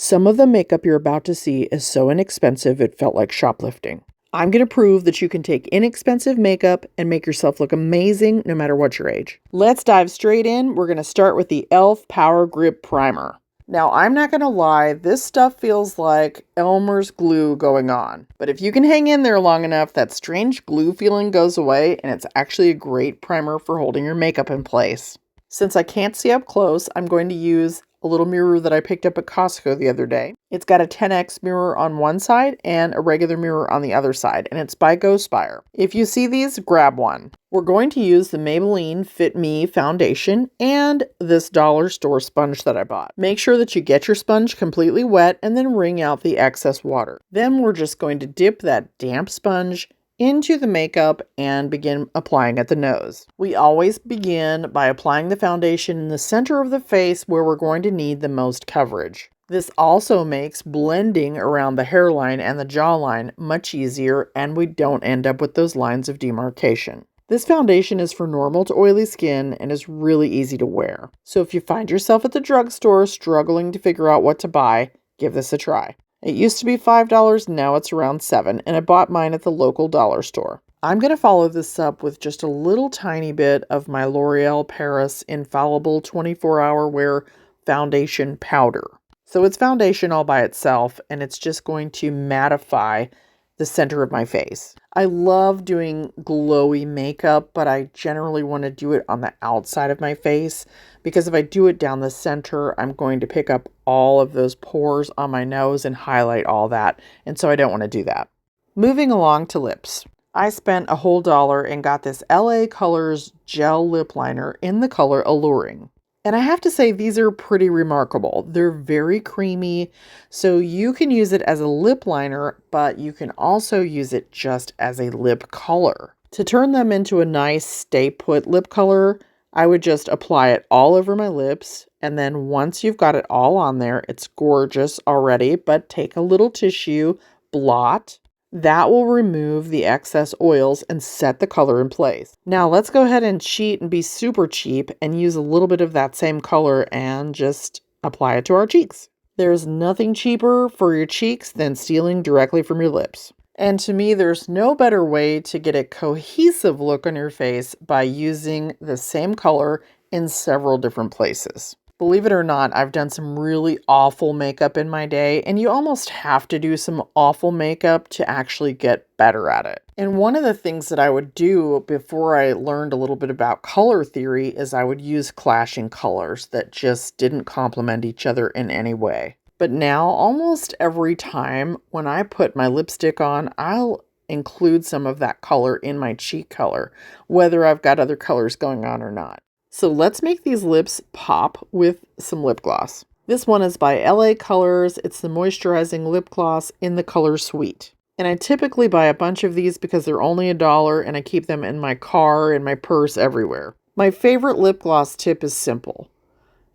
Some of the makeup you're about to see is so inexpensive it felt like shoplifting. I'm going to prove that you can take inexpensive makeup and make yourself look amazing no matter what your age. Let's dive straight in. We're going to start with the e.l.f. Power Grip Primer. Now, I'm not going to lie, this stuff feels like Elmer's glue going on. But if you can hang in there long enough, that strange glue feeling goes away, and it's actually a great primer for holding your makeup in place. Since I can't see up close, I'm going to use a little mirror that I picked up at Costco the other day. It's got a 10x mirror on one side and a regular mirror on the other side, and it's by Ghostspire. If you see these, grab one. We're going to use the Maybelline Fit Me foundation and this dollar store sponge that I bought. Make sure that you get your sponge completely wet and then wring out the excess water. Then we're just going to dip that damp sponge into the makeup and begin applying at the nose. We always begin by applying the foundation in the center of the face where we're going to need the most coverage. This also makes blending around the hairline and the jawline much easier, and we don't end up with those lines of demarcation. This foundation is for normal to oily skin and is really easy to wear. So if you find yourself at the drugstore struggling to figure out what to buy, give this a try. It used to be $5, now it's around $7, and I bought mine at the local dollar store. I'm going to follow this up with just a little tiny bit of my L'Oreal Paris Infallible 24-Hour Wear Foundation Powder. So it's foundation all by itself, and it's just going to mattify the center of my face. I love doing glowy makeup, but I generally want to do it on the outside of my face because if I do it down the center, I'm going to pick up all of those pores on my nose and highlight all that, and so I don't want to do that. Moving along to lips. I spent a whole dollar and got this LA Colors gel lip liner in the color Alluring. And I have to say, these are pretty remarkable. They're very creamy, so you can use it as a lip liner, but you can also use it just as a lip color. To turn them into a nice stay put lip color, I would just apply it all over my lips, and then once you've got it all on there, it's gorgeous already, but take a little tissue, blot. That will remove the excess oils and set the color in place. Now let's go ahead and cheat and be super cheap and use a little bit of that same color and just apply it to our cheeks. There's nothing cheaper for your cheeks than stealing directly from your lips. And to me, there's no better way to get a cohesive look on your face by using the same color in several different places. Believe it or not, I've done some really awful makeup in my day, and you almost have to do some awful makeup to actually get better at it. And one of the things that I would do before I learned a little bit about color theory is I would use clashing colors that just didn't complement each other in any way. But now, almost every time when I put my lipstick on, I'll include some of that color in my cheek color, whether I've got other colors going on or not. So let's make these lips pop with some lip gloss. This one is by LA Colors. It's the Moisturizing Lip Gloss in the color Sweet. And I typically buy a bunch of these because they're only $1 and I keep them in my car, in my purse, everywhere. My favorite lip gloss tip is simple.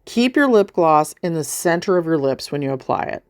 Keep your lip gloss in the center of your lips when you apply it.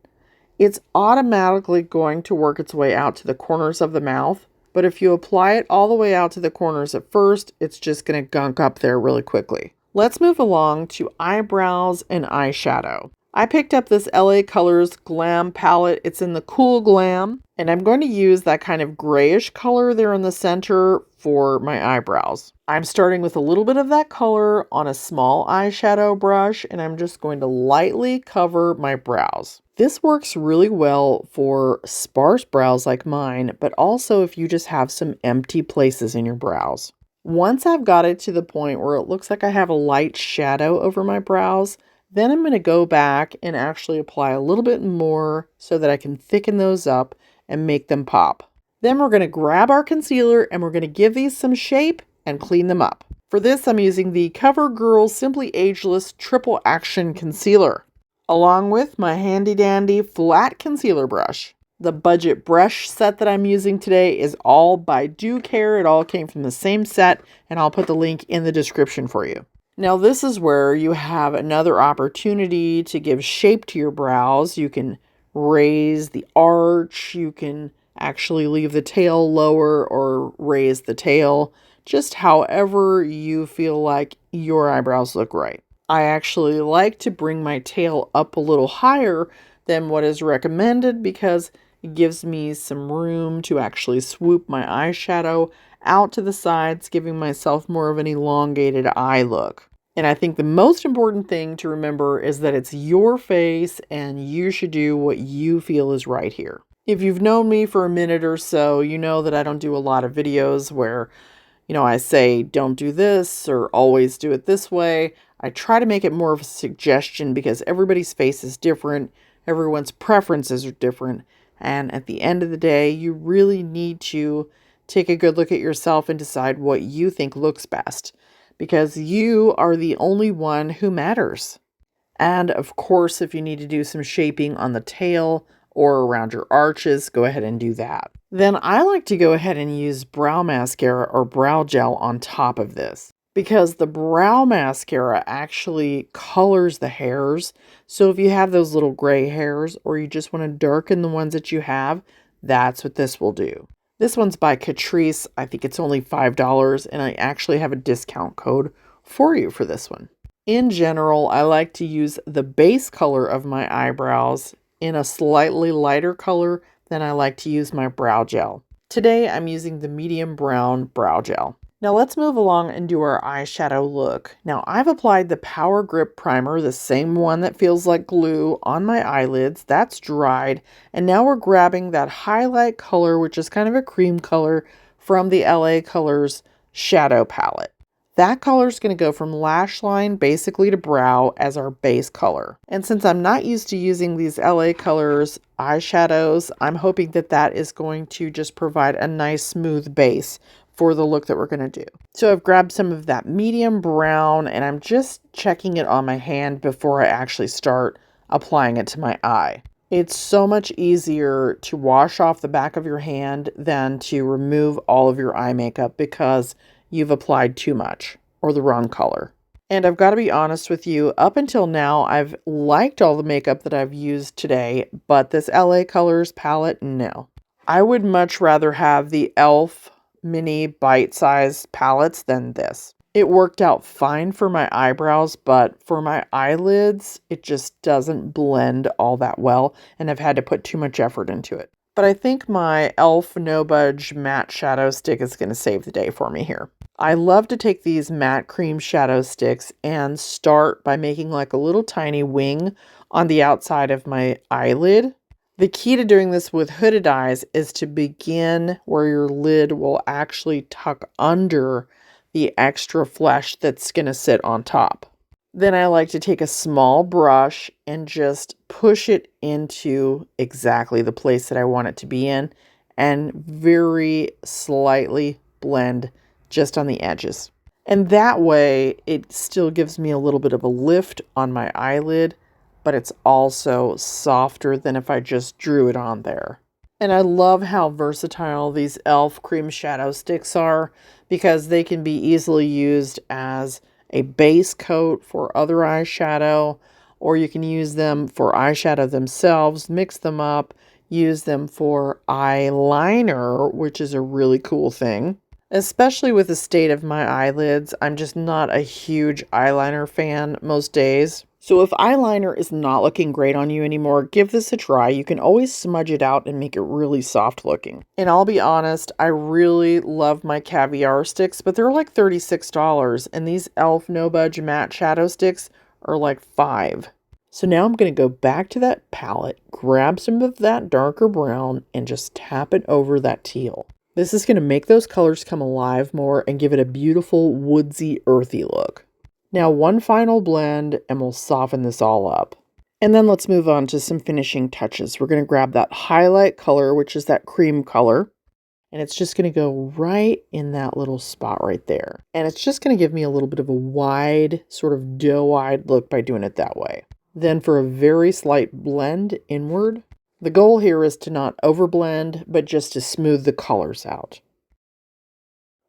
It's automatically going to work its way out to the corners of the mouth. But if you apply it all the way out to the corners at first, it's just going to gunk up there really quickly. Let's move along to eyebrows and eyeshadow. I picked up this LA Colors Glam palette. It's in the Cool Glam, and I'm going to use that kind of grayish color there in the center for my eyebrows. I'm starting with a little bit of that color on a small eyeshadow brush, and I'm just going to lightly cover my brows. This works really well for sparse brows like mine, but also if you just have some empty places in your brows. Once I've got it to the point where it looks like I have a light shadow over my brows, then I'm going to go back and actually apply a little bit more so that I can thicken those up and make them pop. Then we're going to grab our concealer and we're going to give these some shape and clean them up. For this, I'm using the CoverGirl Simply Ageless Triple Action Concealer, along with my handy dandy flat concealer brush. The budget brush set that I'm using today is all by Do Care. It all came from the same set, and I'll put the link in the description for you. Now this is where you have another opportunity to give shape to your brows. You can raise the arch, you can actually leave the tail lower or raise the tail, just however you feel like your eyebrows look right. I actually like to bring my tail up a little higher than what is recommended because it gives me some room to actually swoop my eyeshadow out to the sides, giving myself more of an elongated eye look. And I think the most important thing to remember is that it's your face and you should do what you feel is right here. If you've known me for a minute or so, you know that I don't do a lot of videos where, I say don't do this or always do it this way. I try to make it more of a suggestion because everybody's face is different, everyone's preferences are different, and at the end of the day, you really need to take a good look at yourself and decide what you think looks best because you are the only one who matters. And of course, if you need to do some shaping on the tail or around your arches, go ahead and do that. Then I like to go ahead and use brow mascara or brow gel on top of this because the brow mascara actually colors the hairs. So if you have those little gray hairs or you just want to darken the ones that you have, that's what this will do. This one's by Catrice. I think it's only $5 and I actually have a discount code for you for this one. In general, I like to use the base color of my eyebrows in a slightly lighter color than I like to use my brow gel. Today, I'm using the medium brown brow gel. Now let's move along and do our eyeshadow look. Now I've applied the Power Grip Primer, the same one that feels like glue, on my eyelids. That's dried. And now we're grabbing that highlight color, which is kind of a cream color, from the LA Colors shadow palette. That color is going to go from lash line basically to brow as our base color. And since I'm not used to using these LA Colors eyeshadows, I'm hoping that that is going to just provide a nice smooth base for the look that we're going to do. So I've grabbed some of that medium brown and I'm just checking it on my hand before I actually start applying it to my eye. It's so much easier to wash off the back of your hand than to remove all of your eye makeup because you've applied too much or the wrong color. And I've got to be honest with you, up until now, I've liked all the makeup that I've used today, but this LA Colors palette, no. I would much rather have the e.l.f. mini bite-sized palettes than this. It worked out fine for my eyebrows, but for my eyelids, it just doesn't blend all that well, and I've had to put too much effort into it. But I think my e.l.f. No Budge matte shadow stick is going to save the day for me here. I love to take these matte cream shadow sticks and start by making like a little tiny wing on the outside of my eyelid. The key to doing this with hooded eyes is to begin where your lid will actually tuck under the extra flesh that's going to sit on top. Then I like to take a small brush and just push it into exactly the place that I want it to be in and very slightly blend just on the edges. And that way it still gives me a little bit of a lift on my eyelid, but it's also softer than if I just drew it on there. And I love how versatile these e.l.f. cream shadow sticks are because they can be easily used as a base coat for other eyeshadow, or you can use them for eyeshadow themselves, mix them up, use them for eyeliner, which is a really cool thing. Especially with the state of my eyelids, I'm just not a huge eyeliner fan most days. So if eyeliner is not looking great on you anymore, give this a try. You can always smudge it out and make it really soft looking. And I'll be honest, I really love my caviar sticks, but they're like $36. And these e.l.f. No Budge matte shadow sticks are like $5. So now I'm going to go back to that palette, grab some of that darker brown, and just tap it over that teal. This is going to make those colors come alive more and give it a beautiful woodsy, earthy look. Now one final blend and we'll soften this all up. And then let's move on to some finishing touches. We're going to grab that highlight color, which is that cream color. And it's just going to go right in that little spot right there. And it's just going to give me a little bit of a wide, sort of doe-eyed look by doing it that way. Then for a very slight blend inward, the goal here is to not overblend, but just to smooth the colors out.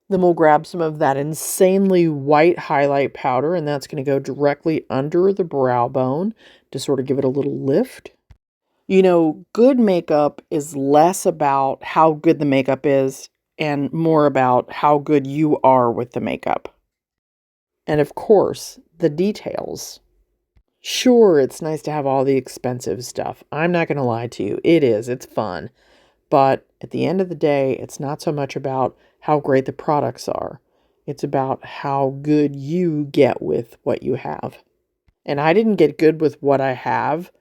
Then we'll grab some of that insanely white highlight powder, and that's going to go directly under the brow bone to sort of give it a little lift. You know, good makeup is less about how good the makeup is and more about how good you are with the makeup. And of course, the details Sure, it's nice to have all the expensive stuff. I'm not going to lie to you. It is. It's fun. But at the end of the day, it's not so much about how great the products are. It's about how good you get with what you have. And I didn't get good with what I have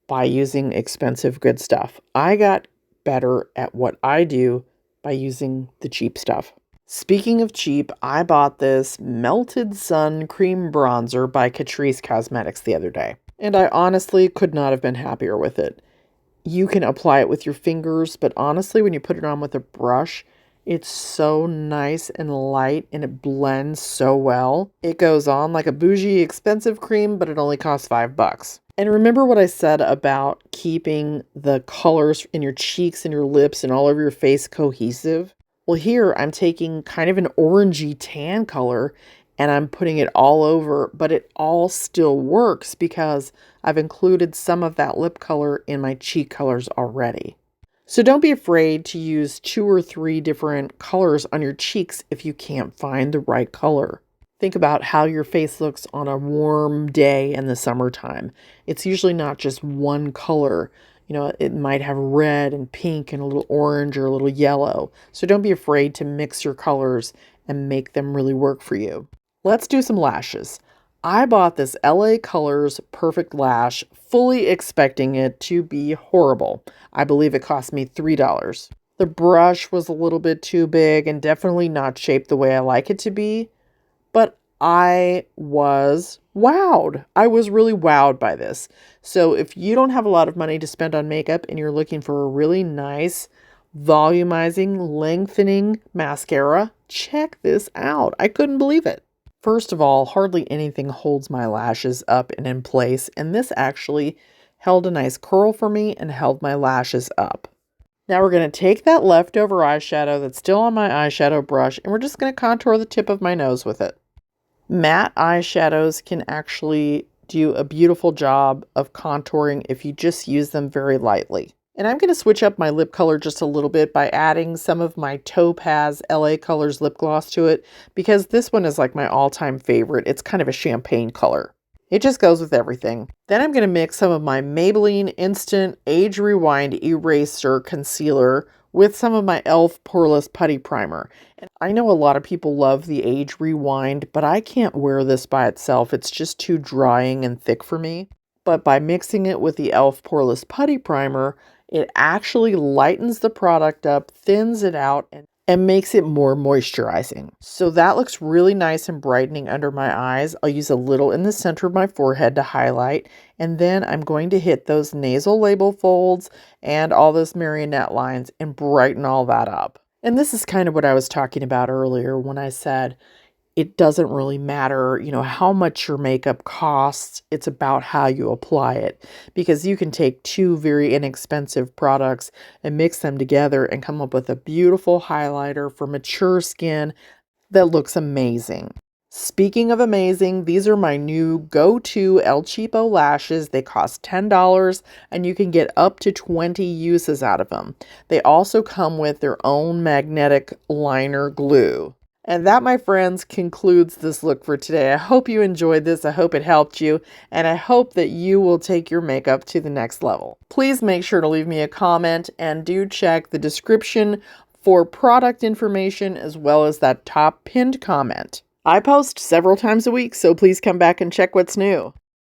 by using expensive good stuff. I got better at what I do by using the cheap stuff. Speaking of cheap, I bought this Melted Sun Cream Bronzer by Catrice Cosmetics the other day. And I honestly could not have been happier with it. You can apply it with your fingers, but honestly, when you put it on with a brush, it's so nice and light and it blends so well. It goes on like a bougie expensive cream, but it only costs $5. And remember what I said about keeping the colors in your cheeks and your lips and all over your face cohesive? Well, here I'm taking kind of an orangey tan color and I'm putting it all over, but it all still works because I've included some of that lip color in my cheek colors already. So don't be afraid to use 2 or 3 different colors on your cheeks if you can't find the right color. Think about how your face looks on a warm day in the summertime. It's usually not just one color. You know, it might have red and pink and a little orange or a little yellow. So don't be afraid to mix your colors and make them really work for you. Let's do some lashes. I bought this LA Colors Perfect Lash, fully expecting it to be horrible. I believe it cost me $3. The brush was a little bit too big and definitely not shaped the way I like it to be, but I was wowed. I was really wowed by this. So if you don't have a lot of money to spend on makeup and you're looking for a really nice, volumizing, lengthening mascara, check this out. I couldn't believe it. First of all, hardly anything holds my lashes up and in place, and this actually held a nice curl for me and held my lashes up. Now we're going to take that leftover eyeshadow that's still on my eyeshadow brush, and we're just going to contour the tip of my nose with it. Matte eyeshadows can actually do a beautiful job of contouring if you just use them very lightly. And I'm going to switch up my lip color just a little bit by adding some of my TOPAZ LA Colors lip gloss to it, because this one is like my all-time favorite. It's kind of a champagne color. It just goes with everything. Then I'm going to mix some of my Maybelline Instant Age Rewind Eraser Concealer with some of my e.l.f. Poreless Putty Primer. And I know a lot of people love the Age Rewind, but I can't wear this by itself. It's just too drying and thick for me. But by mixing it with the e.l.f. Poreless Putty Primer, it actually lightens the product up, thins it out, and makes it more moisturizing. So that looks really nice and brightening under my eyes. I'll use a little in the center of my forehead to highlight, and then I'm going to hit those nasal label folds and all those marionette lines and brighten all that up. And this is kind of what I was talking about earlier when I said it doesn't really matter, how much your makeup costs. It's about how you apply it, because you can take 2 very inexpensive products and mix them together and come up with a beautiful highlighter for mature skin that looks amazing. Speaking of amazing, these are my new go-to El Cheapo lashes. They cost $10 and you can get up to 20 uses out of them. They also come with their own magnetic liner glue. And that, my friends, concludes this look for today. I hope you enjoyed this. I hope it helped you. And I hope that you will take your makeup to the next level. Please make sure to leave me a comment and do check the description for product information as well as that top pinned comment. I post several times a week, so please come back and check what's new.